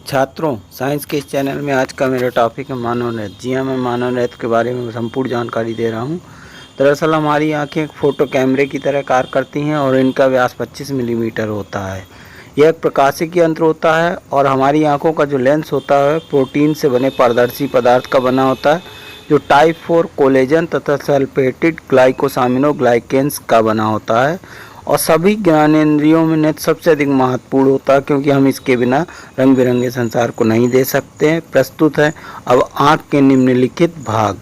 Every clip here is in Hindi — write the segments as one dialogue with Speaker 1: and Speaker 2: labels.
Speaker 1: छात्रों, साइंस के इस चैनल में आज का मेरा टॉपिक है मानव नेत्र। जी हाँ, मैं मानव नेत्र के बारे में संपूर्ण जानकारी दे रहा हूँ। दरअसल हमारी आंखें एक फ़ोटो कैमरे की तरह कार्य करती हैं और इनका व्यास 25 मिलीमीटर होता है। यह एक प्रकाशिकी यंत्र होता है और हमारी आंखों का जो लेंस होता है प्रोटीन से बने पारदर्शी पदार्थ का बना होता है, जो टाइप 4 कोलेजन तथा सल्फेटेड ग्लाइकोसामिनोग्लाइकेंस का बना होता है। और सभी ज्ञानेंद्रियों में नेत्र सबसे अधिक महत्वपूर्ण होता है, क्योंकि हम इसके बिना रंग बिरंगे संसार को नहीं दे सकते हैं। प्रस्तुत है अब आँख के निम्नलिखित भाग।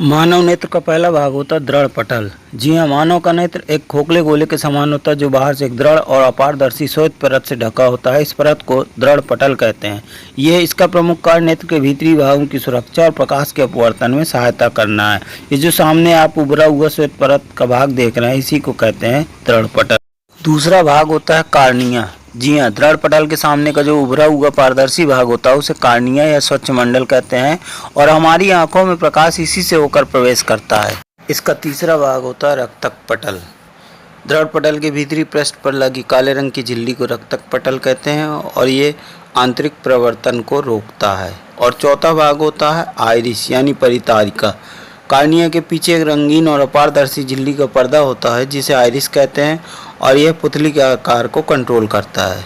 Speaker 1: मानव नेत्र का पहला भाग होता है दृढ़ पटल। जी हाँ, मानव का नेत्र एक खोखले गोले के समान होता है, जो बाहर से एक दृढ़ और अपारदर्शी श्वेत परत से ढका होता है। इस परत को दृढ़ पटल कहते हैं। यह इसका प्रमुख कार्य नेत्र के भीतरी भागों की सुरक्षा और प्रकाश के अपवर्तन में सहायता करना है। ये जो सामने आप उभरा हुआ श्वेत परत का भाग देख रहे हैं, इसी को कहते हैं दृढ़ पटल। दूसरा भाग होता है कार्निया। जी हाँ, दृढ़ पटल के सामने का जो उभरा हुआ पारदर्शी भाग होता है उसे कार्निया या स्वच्छ मंडल कहते हैं, और हमारी आंखों में प्रकाश इसी से होकर प्रवेश करता है। इसका तीसरा भाग होता है रक्तक पटल। दृढ़ पटल के भीतरी पृष्ठ पर लगी काले रंग की झिल्ली को रक्तक पटल कहते हैं और ये आंतरिक प्रवर्तन को रोकता है। और चौथा भाग होता है आइरिस यानी परितारिका। कार्निया के पीछे एक रंगीन और अपारदर्शी झिल्ली का पर्दा होता है, जिसे आइरिस कहते हैं, और यह पुतली के आकार को कंट्रोल करता है।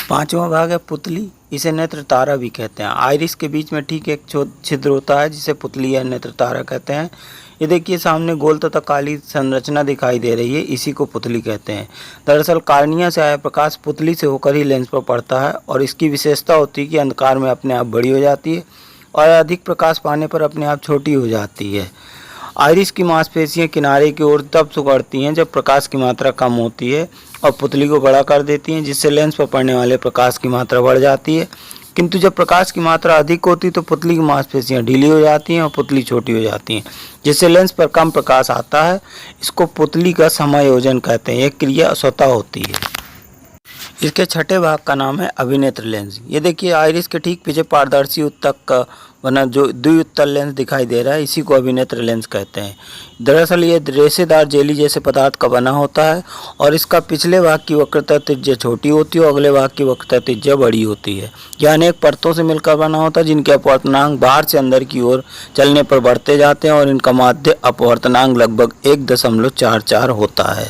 Speaker 1: पांचवा भाग है पुतली। इसे नेत्र तारा भी कहते हैं। आइरिस के बीच में ठीक एक छिद्र होता है, जिसे पुतली या नेत्र तारा कहते हैं। ये देखिए, सामने गोल तथा काली संरचना दिखाई दे रही है, इसी को पुतली कहते हैं। दरअसल कार्निया से आया प्रकाश पुतली से होकर ही लेंस पर पड़ता है, और इसकी विशेषता होती है कि अंधकार में अपने आप बड़ी हो जाती है और अधिक प्रकाश पाने पर अपने आप छोटी हो जाती है। आइरिस की मांसपेशियां किनारे की ओर तब सिकुड़ती हैं जब प्रकाश की मात्रा कम होती है और पुतली को बड़ा कर देती हैं, जिससे लेंस पर पड़ने वाले प्रकाश की मात्रा बढ़ जाती है। किंतु जब प्रकाश की मात्रा अधिक होती है तो पुतली की मांसपेशियां ढीली हो जाती हैं और पुतली छोटी हो जाती हैं, जिससे लेंस पर कम प्रकाश आता है। इसको पुतली का समायोजन कहते हैं। यह क्रिया स्वतः होती है। इसके छठे भाग का नाम है अभिनेत्र लेंस। ये देखिए, आइरिस के ठीक पीछे पारदर्शी उत्तक का बना जो द्विउत्तल लेंस दिखाई दे रहा है, इसी को अभिनेत्र लेंस कहते हैं। दरअसल ये रेशेदार जेली जैसे पदार्थ का बना होता है और इसका पिछले भाग की वक्रता त्रिज्या छोटी होती है और अगले भाग की वक्रता त्रिज्या बड़ी होती है। यह अनेक परतों से मिलकर बना होता है, जिनके अपवर्तनांक बाहर से अंदर की ओर चलने पर बढ़ते जाते हैं और इनका माध्य अपवर्तनांक लगभग 1.44 होता है।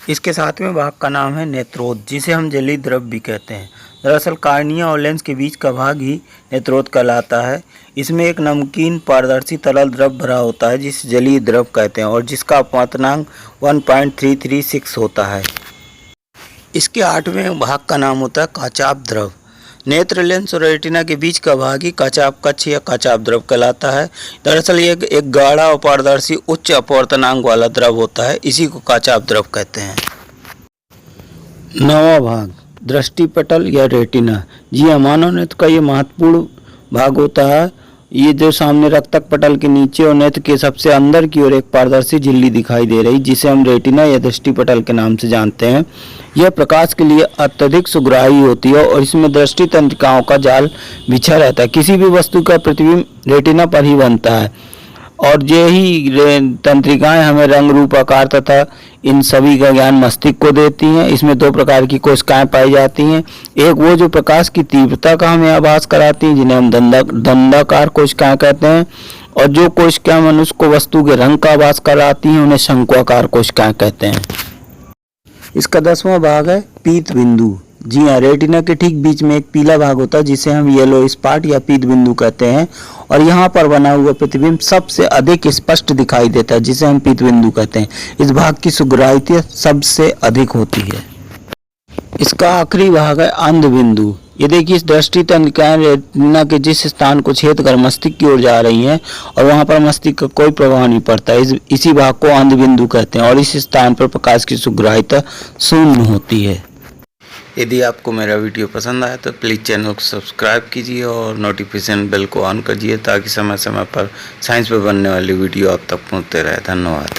Speaker 1: इसके सातवें भाग का नाम है नेत्रोद, जिसे हम जलीय द्रव भी कहते हैं। दरअसल कार्निया और लेंस के बीच का भाग ही नेत्रोद कहलाता है। इसमें एक नमकीन पारदर्शी तरल द्रव भरा होता है, जिसे जलीय द्रव कहते हैं और जिसका अपवर्तनांक 1.336 होता है। इसके आठवें भाग का नाम होता है काचाप द्रव। नेत्र लेंस और रेटिना के बीच का भाग ही काचाप कक्ष या काचाप द्रव कहलाता है। दरअसल ये एक गाढ़ा और पारदर्शी उच्च अपवर्तनांक वाला द्रव होता है, इसी को काचाप द्रव कहते हैं। नौवां भाग दृष्टि पटल या रेटिना। जी हाँ, मानव नेत्र का ये महत्वपूर्ण भाग होता है। ये जो सामने रक्तक पटल के नीचे और नेत्र के सबसे अंदर की ओर एक पारदर्शी झिल्ली दिखाई दे रही, जिसे हम रेटिना या दृष्टि पटल के नाम से जानते हैं। यह प्रकाश के लिए अत्यधिक सुग्राही होती है और इसमें दृष्टि तंत्रिकाओं का जाल बिछा रहता है। किसी भी वस्तु का प्रतिबिंब रेटिना पर ही बनता है और यही तंत्रिकाएं हमें रंग, रूप, आकार तथा इन सभी का ज्ञान मस्तिष्क को देती हैं। इसमें दो प्रकार की कोशिकाएं पाई जाती हैं। एक वो जो प्रकाश की तीव्रता का हमें आभास कराती हैं, जिन्हें हम दंडाकार कोशिकाएं कहते हैं, और जो कोशिकाएं मनुष्य को वस्तु के रंग का आभास कराती हैं, उन्हें शंक्वाकार कोशिकाएं कहते हैं। इसका 10वां भाग है पीत बिंदु। जी हाँ, रेटिना के ठीक बीच में एक पीला भाग होता है, जिसे हम येलो स्पॉट या पीत बिंदु कहते हैं, और यहाँ पर बना हुआ प्रतिबिंब सबसे अधिक स्पष्ट दिखाई देता है, जिसे हम पीत बिंदु कहते हैं। इस भाग की सुग्राह्यता सबसे अधिक होती है। इसका आखिरी भाग है अंध बिंदु। ये देखिए, इस दृष्टि तंत्रिकाएं रेटिना के जिस स्थान को छेद कर मस्तिष्क की ओर जा रही हैं और वहां पर मस्तिष्क का कोई प्रभाव नहीं पड़ता, इसी भाग को अंध बिंदु कहते हैं, और इस स्थान पर प्रकाश की सुग्राह्यता शून्य होती है। यदि आपको मेरा वीडियो पसंद आया तो प्लीज़ चैनल को सब्सक्राइब कीजिए और नोटिफिकेशन बेल को ऑन कीजिए, ताकि समय समय पर साइंस पर बनने वाली वीडियो आप तक पहुंचते रहे। धन्यवाद।